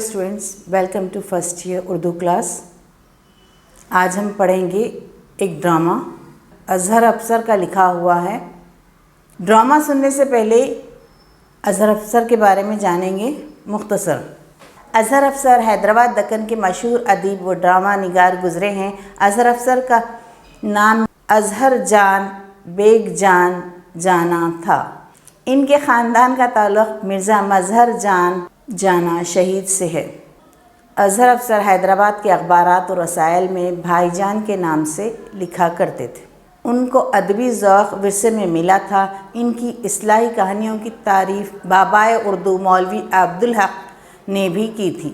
Students, welcome to first year Urdu class. आज हम पढ़ेंगे एक ड्रामा अज़हर अफसर का लिखा हुआ है। ड्रामा सुनने से पहले अज़हर अफसर के बारे में जानेंगे मुख्तसर। अज़हर अफसर हैदराबाद दक्कन के मशहूर अदीब व ड्रामा निगार गुज़रे हैं। अज़हर अफसर का नाम अज़हर जान बेग जान जाना था। इनके ख़ानदान का ताल्लुक़ मिर्ज़ा मज़हर जान जाना शहीद से है। अज़हर अफसर हैदराबाद के अखबारात और रसायल में भाईजान के नाम से लिखा करते थे। उनको अदबी ज़ौक़ विरसे में मिला था। इनकी इस्लाही कहानियों की तारीफ़ बाबाए उर्दू मौलवी अब्दुल हक ने भी की थी।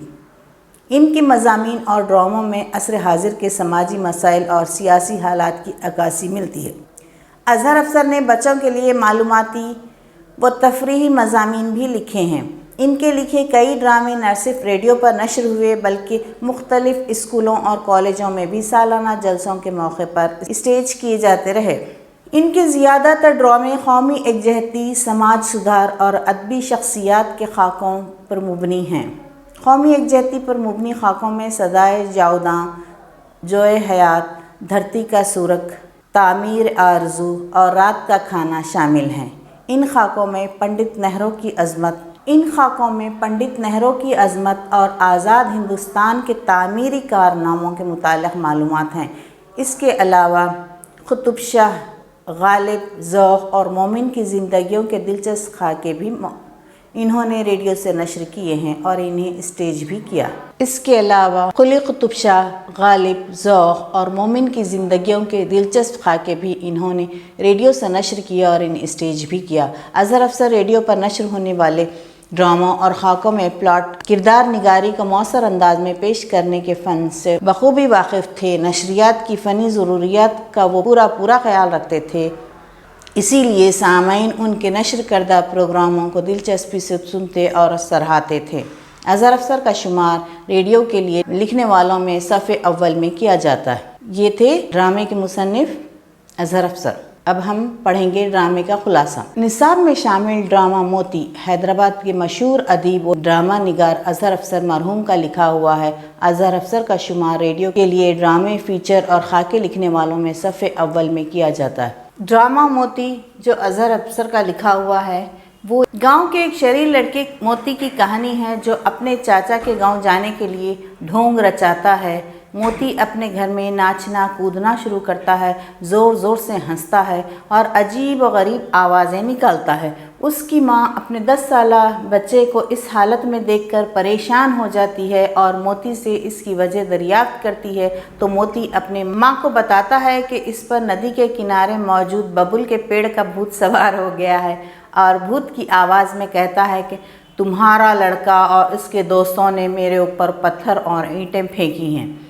इनके मज़ामीन और ड्रामों में असर हाजिर के समाजी मसाइल और सियासी हालात की अक्कासी मिलती है। अज़हर अफसर ने बच्चों के लिए मालूमाती व तफरीही मज़ामीन भी लिखे हैं। इनके लिखे कई ड्रामे न सिर्फ रेडियो पर नशर हुए बल्कि मुख्तलिफ़ स्कूलों और कॉलेजों में भी सालाना जलसों के मौके पर स्टेज किए जाते रहे। इनके ज़्यादातर ड्रामे कौमी एकजहती, समाज सुधार और अदबी शख्सियात के खाकों पर मुबनी हैं। कौमी एकजहती पर मुबनी खाकों में सदाए जाउदां, जोए हयात, धरती का सूरख, तामीर आरज़ू और रात का खाना शामिल हैं। इन खाकों में पंडित नेहरू की अज़मत और आज़ाद हिंदुस्तान के तामीरी कारनामों के मुताल्लिक़ मालूमात हैं। इसके अलावा कुतुब शाह, गालिब, ज़ौक़ और मोमिन की ज़िंदगियों के दिलचस्प खाके भी इन्होंने रेडियो से नशर किए हैं और इन्हें स्टेज भी किया। इसके अलावा कुतुब शाह, गालिब, ज़ौक़ और मोमिन की ज़िंदगियों के दिलचस्प खाके भी इन्होंने रेडियो से नशर किया और इन्हें स्टेज भी किया। अज़हर अफसर रेडियो पर नशर होने वाले ड्रामों और खाकों में प्लॉट, किरदार निगारी को मौसर अंदाज में पेश करने के फ़न से बखूबी वाकिफ़ थे। नशरियात की फ़नी ज़रूरियात का वो पूरा ख्याल रखते थे, इसीलिए सामाईन उनके नशर करदा प्रोग्रामों को दिलचस्पी से सुनते और सराहते थे। अज़हर अफसर का शुमार रेडियो के लिए लिखने वालों में सफ़े अव्वल में किया जाता है। ये थे ड्रामे के मुसन्निफ़ अज़हर अफसर। अब हम पढ़ेंगे ड्रामे का खुलासा। निसाब में शामिल ड्रामा मोती हैदराबाद के मशहूर अदीब और ड्रामा निगार अज़हर अफसर मरहूम का लिखा हुआ है। अज़हर अफसर का शुमार रेडियो के लिए ड्रामे, फीचर और खाके लिखने वालों में सफ़े अव्वल में किया जाता है। ड्रामा मोती जो अज़हर अफसर का लिखा हुआ है वो गांव के एक शरीर लड़के मोती की कहानी है जो अपने चाचा के गांव जाने के लिए ढोंग रचाता है। मोती अपने घर में नाचना कूदना शुरू करता है, ज़ोर ज़ोर से हंसता है और अजीब व गरीब आवाज़ें निकालता है। उसकी माँ अपने 10 साला बच्चे को इस हालत में देखकर परेशान हो जाती है और मोती से इसकी वजह दरियाफ्त करती है। तो मोती अपने माँ को बताता है कि इस पर नदी के किनारे मौजूद बबुल के पेड़ का भूत सवार हो गया है और भूत की आवाज़ में कहता है कि तुम्हारा लड़का और इसके दोस्तों ने मेरे ऊपर पत्थर और ईंटें फेंकी हैं।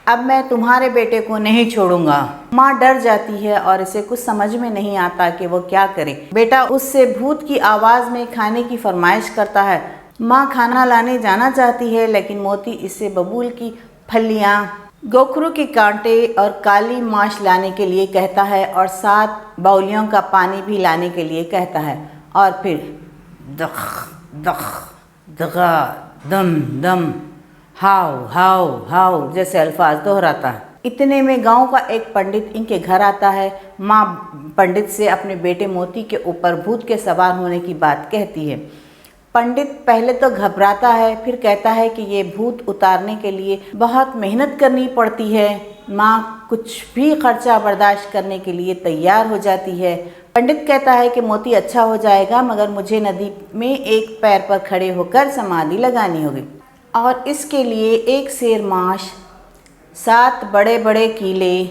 अब मैं तुम्हारे बेटे को नहीं छोड़ूंगा। माँ डर जाती है और इसे कुछ समझ में नहीं आता कि वो क्या करे। बेटा उससे भूत की आवाज़ में खाने की फरमाइश करता है। माँ खाना लाने जाना चाहती है लेकिन मोती इससे बबूल की फलियाँ, गोखरू के कांटे और काली माश लाने के लिए कहता है और 7 बाउलियों का पानी भी लाने के लिए कहता है और फिर दख दख दगा दम दम हाउ हाउ हाउ जैसे अल्फाज दोहराता है। इतने में गांव का एक पंडित इनके घर आता है। माँ पंडित से अपने बेटे मोती के ऊपर भूत के सवार होने की बात कहती है। पंडित पहले तो घबराता है, फिर कहता है कि ये भूत उतारने के लिए बहुत मेहनत करनी पड़ती है। माँ कुछ भी खर्चा बर्दाश्त करने के लिए तैयार हो जाती है। पंडित कहता है कि मोती अच्छा हो जाएगा मगर मुझे नदी में एक पैर पर खड़े होकर समाधि लगानी होगी और इसके लिए 1 सेर माश, 7 बड़े बड़े कीले,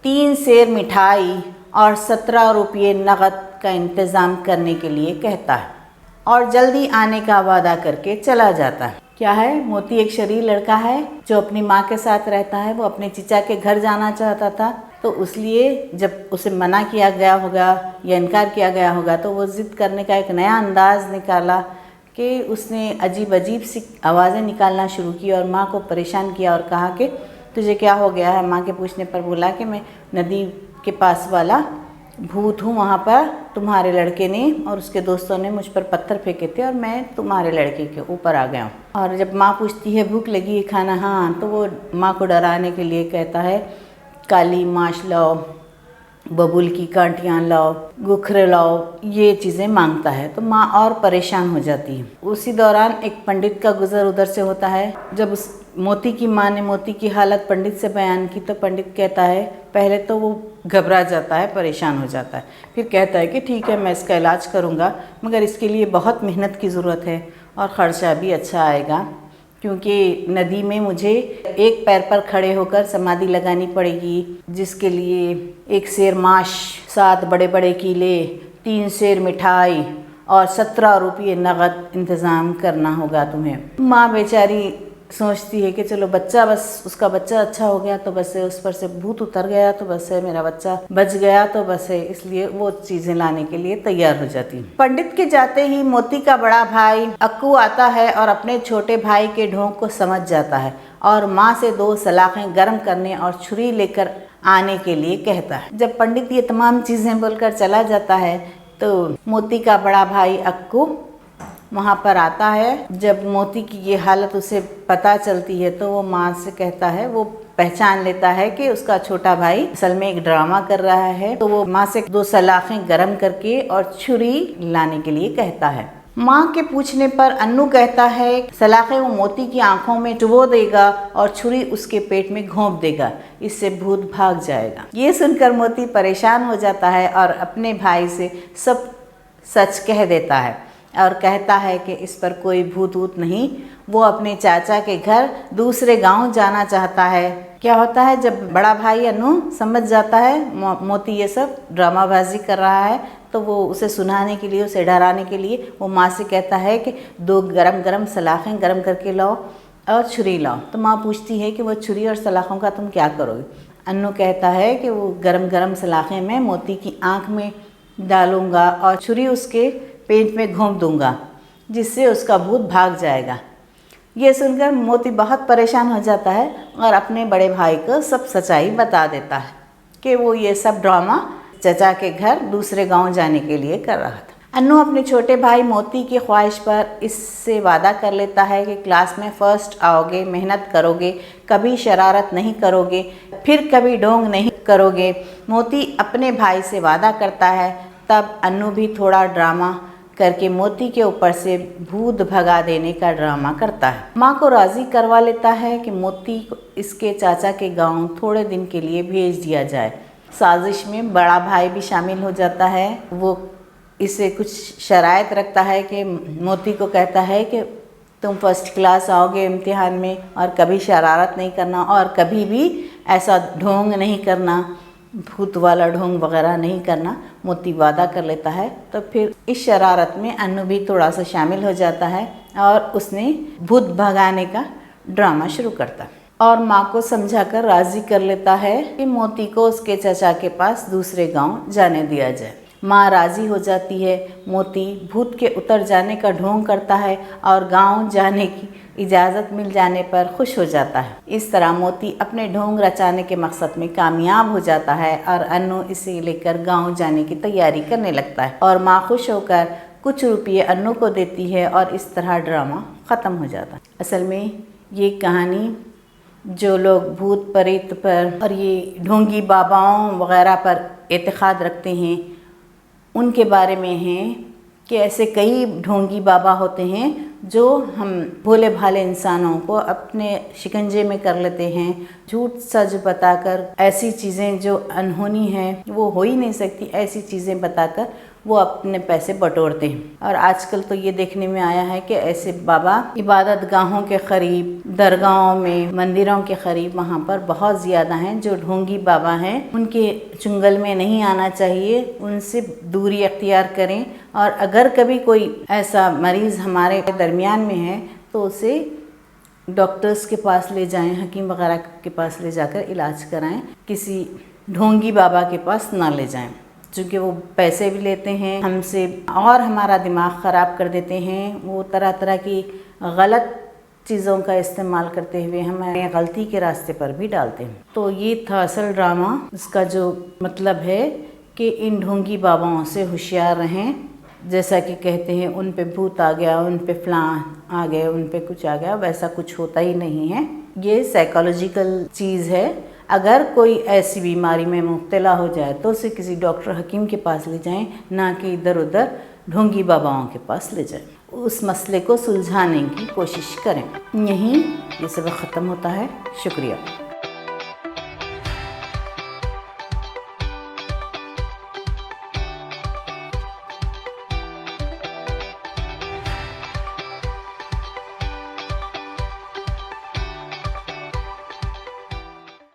3 सेर मिठाई और 17 रुपये नकद का इंतज़ाम करने के लिए कहता है और जल्दी आने का वादा करके चला जाता है। क्या है, मोती एक शरीर लड़का है जो अपनी माँ के साथ रहता है। वो अपने चचा के घर जाना चाहता था तो इसलिए जब उसे मना किया गया होगा या इनकार किया गया होगा तो वो ज़िद करने का एक नया अंदाज़ निकाला कि उसने अजीब सी आवाज़ें निकालना शुरू की और माँ को परेशान किया और कहा कि तुझे क्या हो गया है। माँ के पूछने पर बोला कि मैं नदी के पास वाला भूत हूँ वहाँ पर, तुम्हारे लड़के ने और उसके दोस्तों ने मुझ पर पत्थर फेंके थे और मैं तुम्हारे लड़के के ऊपर आ गया हूँ। और जब माँ पूछती है भूख लगी है खाना, हाँ, तो वो माँ को डराने के लिए कहता है काली माश लाओ, बबूल की कांटियाँ लाओ, गुखरे लाओ, ये चीज़ें मांगता है। तो माँ और परेशान हो जाती है। उसी दौरान एक पंडित का गुजर उधर से होता है। जब उस मोती की माँ ने मोती की हालत पंडित से बयान की तो पंडित कहता है, पहले तो वो घबरा जाता है, परेशान हो जाता है, फिर कहता है कि ठीक है मैं इसका इलाज करूँगा, मगर इसके लिए बहुत मेहनत की ज़रूरत है और ख़र्चा भी अच्छा आएगा, क्योंकि नदी में मुझे एक पैर पर खड़े होकर समाधि लगानी पड़ेगी, जिसके लिए 1 सेर माश, 7 बड़े बड़े कीले, 3 सेर मिठाई और 17 रुपये नगद इंतज़ाम करना होगा तुम्हें। माँ बेचारी सोचती है कि चलो बच्चा, बस उसका बच्चा अच्छा हो गया तो बस है, उस पर से भूत उतर गया तो बस है, मेरा बच्चा बच गया तो बस है, इसलिए वो चीज़ें लाने के लिए तैयार हो जाती है। पंडित के जाते ही मोती का बड़ा भाई अक्कू आता है और अपने छोटे भाई के ढोंग को समझ जाता है और माँ से 2 सलाखें गर्म करने और छुरी लेकर आने के लिए कहता है। जब पंडित ये तमाम चीज़ें बोलकर चला जाता है तो मोती का बड़ा भाई अक्कू वहाँ पर आता है। जब मोती की ये हालत उसे पता चलती है तो वो माँ से कहता है, वो पहचान लेता है कि उसका छोटा भाई असल में एक ड्रामा कर रहा है। तो वो माँ से 2 सलाखें गर्म करके और छुरी लाने के लिए कहता है। माँ के पूछने पर अन्नू कहता है सलाखें वो मोती की आंखों में डुबो देगा और छुरी उसके पेट में घोंप देगा, इससे भूत भाग जाएगा। ये सुनकर मोती परेशान हो जाता है और अपने भाई से सब सच कह देता है और कहता है कि इस पर कोई भूत वूत नहीं, वो अपने चाचा के घर दूसरे गांव जाना चाहता है। क्या होता है, जब बड़ा भाई अनु समझ जाता है मोती ये सब ड्रामाबाजी कर रहा है, तो वो उसे सुनाने के लिए, उसे डराने के लिए वो माँ से कहता है कि 2 गरम गरम सलाखें गरम करके लाओ और छुरी लाओ। तो माँ पूछती है कि वो छुरी और सलाखों का तुम क्या करोगे। अन्नू कहता है कि वो गरम गरम सलाखें मैं मोती की आँख में डालूँगा और छुरी उसके पेट में घोंप दूंगा, जिससे उसका भूत भाग जाएगा। ये सुनकर मोती बहुत परेशान हो जाता है और अपने बड़े भाई को सब सच्चाई बता देता है कि वो ये सब ड्रामा चचा के घर दूसरे गांव जाने के लिए कर रहा था। अन्नू अपने छोटे भाई मोती की ख्वाहिश पर इससे वादा कर लेता है कि क्लास में फर्स्ट आओगे, मेहनत करोगे, कभी शरारत नहीं करोगे, फिर कभी ढोंग नहीं करोगे। मोती अपने भाई से वादा करता है। तब अन्नू भी थोड़ा ड्रामा करके मोती के ऊपर से भूत भगा देने का ड्रामा करता है। माँ को राज़ी करवा लेता है कि मोती को इसके चाचा के गांव थोड़े दिन के लिए भेज दिया जाए। साजिश में बड़ा भाई भी शामिल हो जाता है। वो इसे कुछ शराइत रखता है कि मोती को कहता है कि तुम फर्स्ट क्लास आओगे इम्तिहान में और कभी शरारत नहीं करना और कभी भी ऐसा ढोंग नहीं करना, भूत वाला ढोंग वगैरह नहीं करना। मोती वादा कर लेता है। तो फिर इस शरारत में अन्नू भी थोड़ा सा शामिल हो जाता है और उसने भूत भगाने का ड्रामा शुरू करता है और माँ को समझाकर राज़ी कर लेता है कि मोती को उसके चचा के पास दूसरे गांव जाने दिया जाए। माँ राज़ी हो जाती है। मोती भूत के उतर जाने का ढोंग करता है और गांव जाने की इजाज़त मिल जाने पर खुश हो जाता है। इस तरह मोती अपने ढोंग रचाने के मकसद में कामयाब हो जाता है और अन्नू इसे लेकर गांव जाने की तैयारी करने लगता है और माँ खुश होकर कुछ रुपये अन्नू को देती है और इस तरह ड्रामा ख़त्म हो जाता है। असल में ये कहानी जो लोग भूत प्रेत पर और ये ढोंगी बाबाओं वगैरह पर एतक़ाद रखते हैं उनके बारे में है कि ऐसे कई ढोंगी बाबा होते हैं जो हम भोले भाले इंसानों को अपने शिकंजे में कर लेते हैं। झूठ सच बताकर ऐसी चीज़ें जो अनहोनी हैं, वो हो ही नहीं सकती, ऐसी चीज़ें बताकर वो अपने पैसे बटोरते हैं। और आजकल तो ये देखने में आया है कि ऐसे बाबा इबादत गाहों के करीब, दरगाहों में, मंदिरों के करीब वहाँ पर बहुत ज़्यादा हैं। जो ढोंगी बाबा हैं उनके चुंगल में नहीं आना चाहिए, उनसे दूरी अख्तियार करें। और अगर कभी कोई ऐसा मरीज़ हमारे दरमियान में है तो उसे डॉक्टर्स के पास ले जाएं, हकीम वगैरह के पास ले जाकर इलाज कराएं, किसी ढोंगी बाबा के पास ना ले जाएं, चूँकि वो पैसे भी लेते हैं हमसे और हमारा दिमाग ख़राब कर देते हैं। वो तरह तरह की गलत चीज़ों का इस्तेमाल करते हुए हमें गलती के रास्ते पर भी डालते हैं। तो ये था असल ड्रामा। इसका जो मतलब है कि इन ढोंगी बाबाओं से होशियार रहें। जैसा कि कहते हैं उन पे भूत आ गया, उन पे फलां आ गए, उन पे कुछ आ गया, वैसा कुछ होता ही नहीं है। ये साइकोलॉजिकल चीज़ है। अगर कोई ऐसी बीमारी में मुब्तला हो जाए तो उसे किसी डॉक्टर हकीम के पास ले जाएं, ना कि इधर उधर ढोंगी बाबाओं के पास ले जाएं। उस मसले को सुलझाने की कोशिश करें। यहीं ये सबक ख़त्म होता है। शुक्रिया।